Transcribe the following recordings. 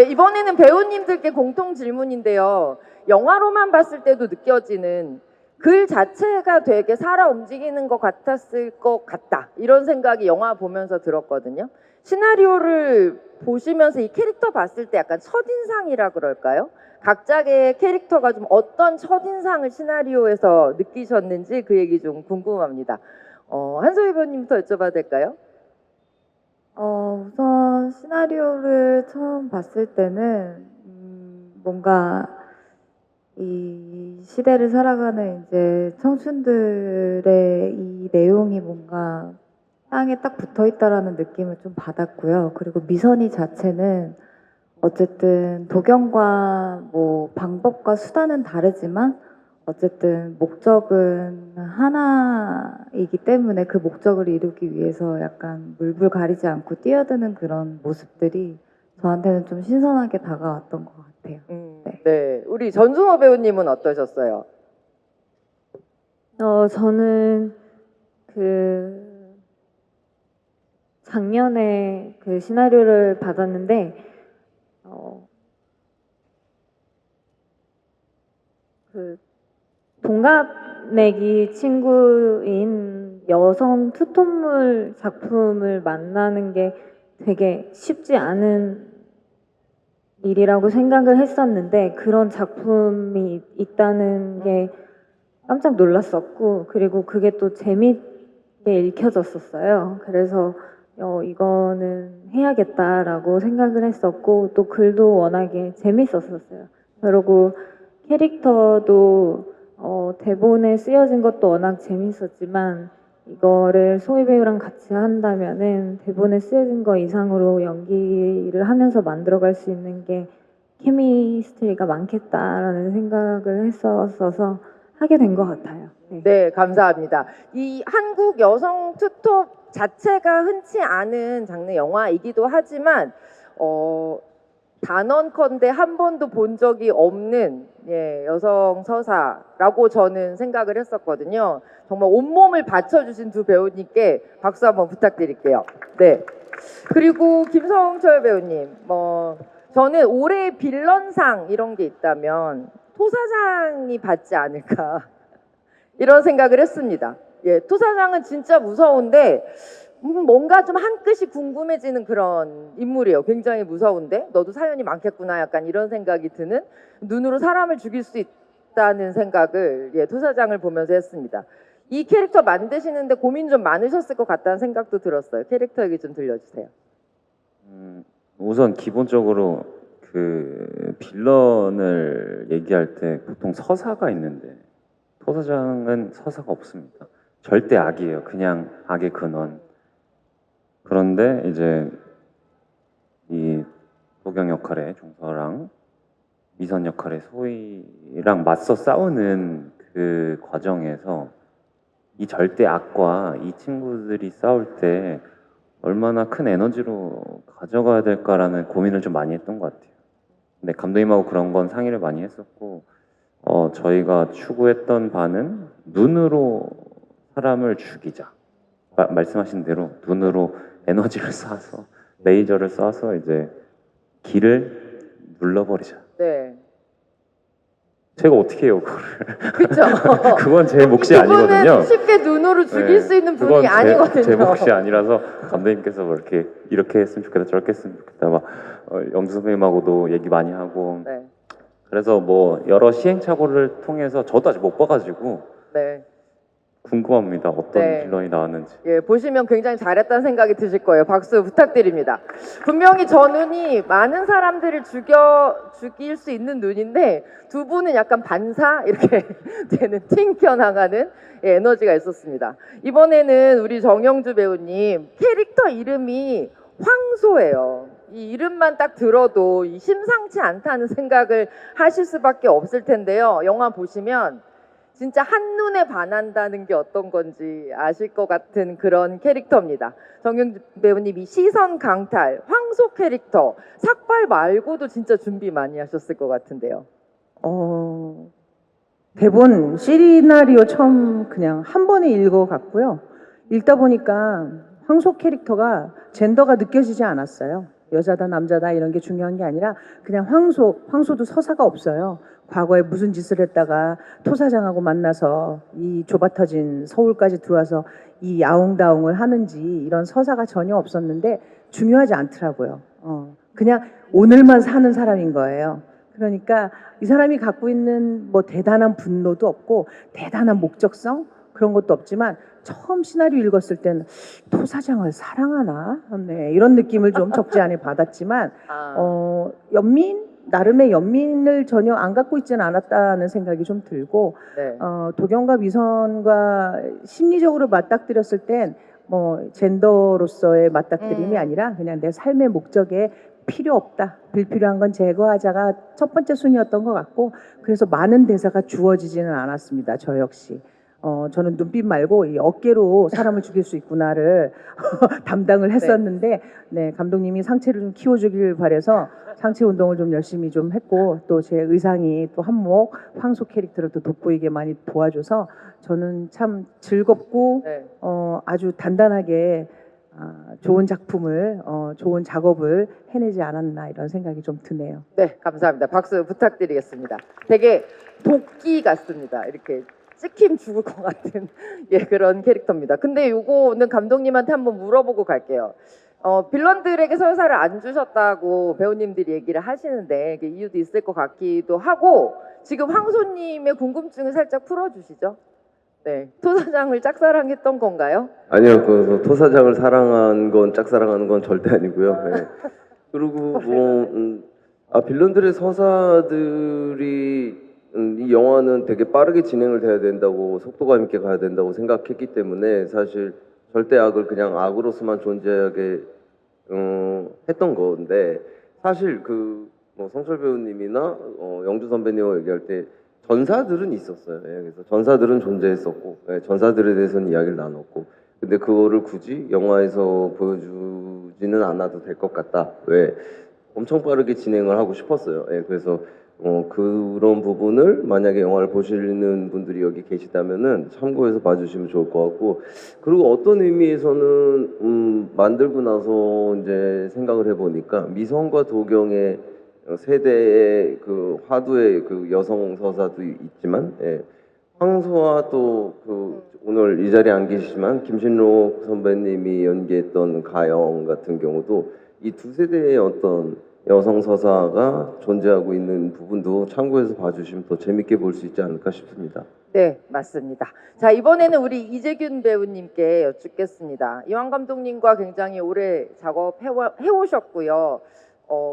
이번에는 배우님들께 공통 질문인데요. 영화로만 봤을 때도 느껴지는 글 자체가 되게 살아 움직이는 것 같았을 것 같다. 이런 생각이 영화 보면서 들었거든요. 시나리오를 보시면서 이 캐릭터 봤을 때 약간 첫인상이라 그럴까요? 각자의 캐릭터가 좀 어떤 첫인상을 시나리오에서 느끼셨는지 그 얘기 좀 궁금합니다. 한소희 배우님부터 여쭤봐도 될까요? 우선 시나리오를 처음 봤을 때는 뭔가 이 시대를 살아가는 이제 청춘들의 이 내용이 뭔가 땅에 딱 붙어 있다라는 느낌을 좀 받았고요. 그리고 미선이 자체는 어쨌든 도경과 뭐 방법과 수단은 다르지만 어쨌든 목적은 하나이기 때문에 그 목적을 이루기 위해서 약간 물불 가리지 않고 뛰어드는 그런 모습들이 저한테는 좀 신선하게 다가왔던 것 같아요. 네, 우리 전준호 배우님은 어떠셨어요? 저는 그 작년에 그 시나리오를 받았는데 그 동갑내기 친구인 여성 투톤물 작품을 만나는 게 되게 쉽지 않은 일이라고 생각을 했었는데 그런 작품이 있다는 게 깜짝 놀랐었고 그리고 그게 또 재밌게 읽혀졌었어요. 그래서 이거는 해야겠다라고 생각을 했었고 또 글도 워낙에 재밌었었어요. 그리고 캐릭터도 대본에 쓰여진 것도 워낙 재밌었지만 이거를 소희 배우랑 같이 한다면은 대본에 쓰여진 거 이상으로 연기를 하면서 만들어갈 수 있는 게 케미스트리가 많겠다라는 생각을 했었어서 하게 된 것 같아요. 네, 감사합니다. 이 한국 여성 투톱 자체가 흔치 않은 장르 영화이기도 하지만 단언컨대 한 번도 본 적이 없는 여성 서사라고 저는 생각을 했었거든요. 정말 온몸을 바쳐주신 두 배우님께 박수 한번 부탁드릴게요. 네. 그리고 김성철 배우님, 저는 올해 빌런상 이런 게 있다면 토사장이 받지 않을까 이런 생각을 했습니다. 토사장은 진짜 무서운데 뭔가 좀 한 끗이 궁금해지는 그런 인물이에요. 굉장히 무서운데 너도 사연이 많겠구나 약간 이런 생각이 드는 눈으로 사람을 죽일 수 있다는 생각을 토사장을 보면서 했습니다. 이 캐릭터 만드시는데 고민 좀 많으셨을 것 같다는 생각도 들었어요. 캐릭터 얘기 좀 들려주세요. 우선 기본적으로 그 빌런을 얘기할 때 보통 서사가 있는데 토사장은 서사가 없습니다. 절대 악이에요. 그냥 악의 근원. 그런데 이제 이 도경 역할의 종서랑 미선 역할의 소희랑 맞서 싸우는 그 과정에서 이 절대 악과 이 친구들이 싸울 때 얼마나 큰 에너지로 가져가야 될까라는 고민을 좀 많이 했던 것 같아요. 근데 감독님하고 그런 건 상의를 많이 했었고 저희가 추구했던 바는 눈으로 사람을 죽이자. 말씀하신 대로 눈으로 에너지를 쏴서 레이저를 쏴서 이제 길을 눌러버리자. 네. 제가 어떻게 해요 그거를? 그렇죠. 그건 제 몫이 그분은 아니거든요. 쉽게 눈으로 죽일 수 있는 분이 그건 아니거든요. 제 몫이 아니라서 감독님께서 뭐 이렇게 했으면 좋겠다 저렇게 했으면 좋겠다 막 영수 선생님하고도 얘기 많이 하고 네. 그래서 뭐 여러 시행착오를 통해서 저도 아직 못 봐가지고 네. 궁금합니다. 어떤 빌런이 나왔는지. 보시면 굉장히 잘했다는 생각이 드실 거예요. 박수 부탁드립니다. 분명히 저 눈이 많은 사람들을 죽일 수 있는 눈인데 두 분은 약간 반사 이렇게 되는 튕겨나가는 에너지가 있었습니다. 이번에는 우리 정영주 배우님 캐릭터 이름이 황소예요. 이 이름만 딱 들어도 심상치 않다는 생각을 하실 수밖에 없을 텐데요. 영화 보시면 진짜 한눈에 반한다는 게 어떤 건지 아실 것 같은 그런 캐릭터입니다. 정영주 배우님이 시선 강탈, 황소 캐릭터, 삭발 말고도 진짜 준비 많이 하셨을 것 같은데요. 대본 시나리오 처음 그냥 한 번에 읽어갔고요. 읽다 보니까 황소 캐릭터가 젠더가 느껴지지 않았어요. 여자다 남자다 이런 게 중요한 게 아니라 그냥 황소도 서사가 없어요. 과거에 무슨 짓을 했다가 토사장하고 만나서 이 좁아터진 서울까지 들어와서 이 야옹다옹을 하는지 이런 서사가 전혀 없었는데 중요하지 않더라고요. 그냥 오늘만 사는 사람인 거예요. 그러니까 이 사람이 갖고 있는 뭐 대단한 분노도 없고 대단한 목적성 그런 것도 없지만 처음 시나리오 읽었을 때는 토사장을 사랑하나? 네, 이런 느낌을 좀 적지 않게 받았지만 나름의 연민을 전혀 안 갖고 있지는 않았다는 생각이 좀 들고 네. 도경과 미선과 심리적으로 맞닥뜨렸을 땐 뭐 젠더로서의 맞닥뜨림이 아니라 그냥 내 삶의 목적에 필요 없다. 불필요한 건 제거하자가 첫 번째 순위였던 것 같고 그래서 많은 대사가 주어지지는 않았습니다. 저 역시. 저는 눈빛 말고 이 어깨로 사람을 죽일 수 있구나를 담당을 했었는데 네, 감독님이 상체를 좀 키워주길 바래서 상체 운동을 좀 열심히 좀 했고 또 제 의상이 또 한몫 황소 캐릭터를 또 돋보이게 많이 도와줘서 저는 참 즐겁고 네. 아주 단단하게 좋은 작품을 좋은 작업을 해내지 않았나 이런 생각이 좀 드네요. 네, 감사합니다. 박수 부탁드리겠습니다. 되게 도끼 같습니다. 이렇게 찍힘 죽을 것 같은 예, 그런 캐릭터입니다. 근데 요거는 감독님한테 한번 물어보고 갈게요. 빌런들에게 서사를 안 주셨다고 배우님들이 얘기를 하시는데 이게 이유도 있을 것 같기도 하고 지금 황소님의 궁금증을 살짝 풀어주시죠. 네, 토사장을 짝사랑했던 건가요? 아니요, 그 토사장을 사랑한 건 짝사랑하는 건 절대 아니고요. 네. 그리고 빌런들의 서사들이 이 영화는 되게 빠르게 진행을 돼야 된다고 속도감 있게 가야 된다고 생각했기 때문에 사실 절대 악을 그냥 악으로서만 존재하게 했던 건데 사실 뭐 성철 배우님이나 영주 선배님과 얘기할 때 전사들은 있었어요. 예, 그래서 전사들은 존재했었고 전사들에 대해서는 이야기를 나눴고 근데 그거를 굳이 영화에서 보여주지는 않아도 될 것 같다. 왜 엄청 빠르게 진행을 하고 싶었어요. 예, 그래서 그런 부분을 만약에 영화를 보시는 분들이 여기 계시다면은 참고해서 봐주시면 좋을 것 같고 그리고 어떤 의미에서는 만들고 나서 이제 생각을 해보니까 미선과 도경의 세대의 그 화두의 그 여성 서사도 있지만 황소와 또 오늘 이 자리에 안 계시지만 김신록 선배님이 연기했던 가영 같은 경우도 이 두 세대의 어떤 여성 서사가 존재하고 있는 부분도 참고해서 봐주시면 더 재밌게 볼 수 있지 않을까 싶습니다. 네, 맞습니다. 자, 이번에는 우리 이재균 배우님께 여쭙겠습니다. 이완 감독님과 굉장히 오래 작업해오셨고요.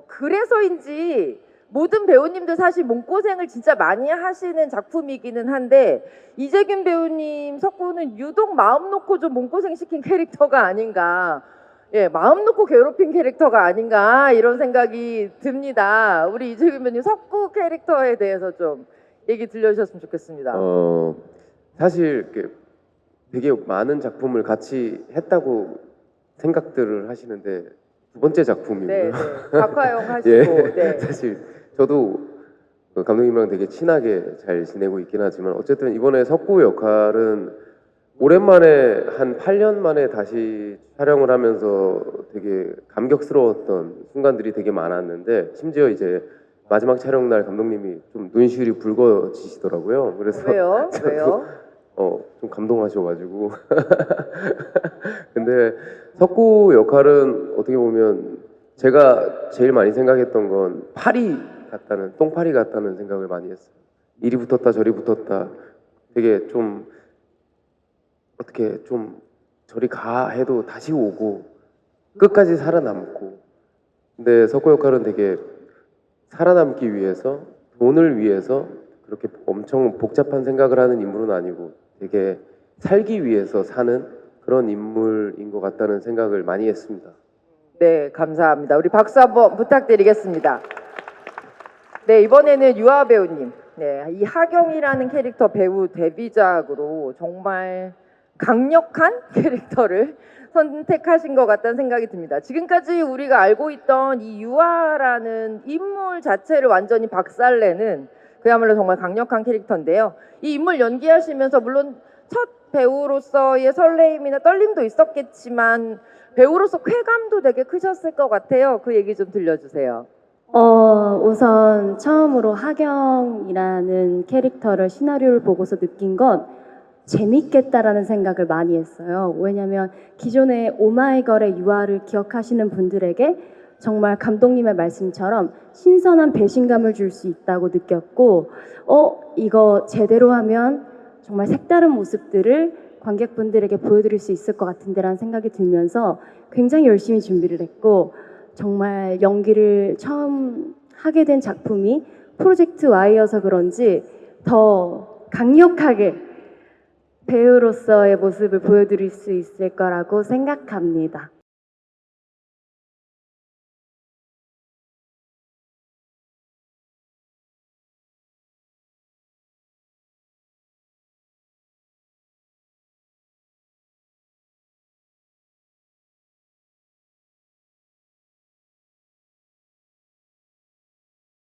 그래서인지 모든 배우님들 사실 몸고생을 진짜 많이 하시는 작품이기는 한데 이재균 배우님 석구는 유독 마음 놓고 좀 몸고생 시킨 캐릭터가 아닌가. 예, 마음 놓고 괴롭힌 캐릭터가 아닌가 이런 생각이 듭니다. 우리 이재균 배우님 석구 캐릭터에 대해서 좀 얘기 들려주셨으면 좋겠습니다. 사실 이렇게 되게 많은 작품을 같이 했다고 생각들을 하시는데 두 번째 작품이고요. 네, 네. 박화영 하시고 예, 네. 사실 저도 그 감독님이랑 되게 친하게 잘 지내고 있긴 하지만 어쨌든 이번에 석구 역할은 오랜만에 한 8년 만에 다시 촬영을 하면서 되게 감격스러웠던 순간들이 되게 많았는데 심지어 이제 마지막 촬영 날 감독님이 좀 눈시울이 붉어지시더라고요. 그래서 왜요? 저도 왜요? 좀 감동하셔가지고 근데 석구 역할은 어떻게 보면 제가 제일 많이 생각했던 건 파리 같다는 똥파리 같다는 생각을 많이 했어요. 이리 붙었다 저리 붙었다 되게 좀 어떻게 좀 저리 가 해도 다시 오고 끝까지 살아남고 근데 석구 역할은 되게 살아남기 위해서 돈을 위해서 그렇게 엄청 복잡한 생각을 하는 인물은 아니고 되게 살기 위해서 사는 그런 인물인 것 같다는 생각을 많이 했습니다. 네, 감사합니다. 우리 박수 한번 부탁드리겠습니다. 네, 이번에는 유아 배우님. 네, 이 하경이라는 캐릭터 배우 데뷔작으로 정말 강력한 캐릭터를 선택하신 것 같다는 생각이 듭니다. 지금까지 우리가 알고 있던 이 유아라는 인물 자체를 완전히 박살내는 그야말로 정말 강력한 캐릭터인데요. 이 인물 연기하시면서 물론 첫 배우로서의 설레임이나 떨림도 있었겠지만 배우로서 쾌감도 되게 크셨을 것 같아요. 그 얘기 좀 들려주세요. 우선 처음으로 하경이라는 캐릭터를 시나리오를 보고서 느낀 건 재밌겠다라는 생각을 많이 했어요. 왜냐하면 기존의 오마이걸의 유아를 기억하시는 분들에게 정말 감독님의 말씀처럼 신선한 배신감을 줄 수 있다고 느꼈고, 이거 제대로 하면 정말 색다른 모습들을 관객분들에게 보여드릴 수 있을 것 같은데라는 생각이 들면서 굉장히 열심히 준비를 했고, 정말 연기를 처음 하게 된 작품이 프로젝트 Y여서 그런지 더 강력하게 배우로서의 모습을 보여드릴 수 있을 거라고 생각합니다.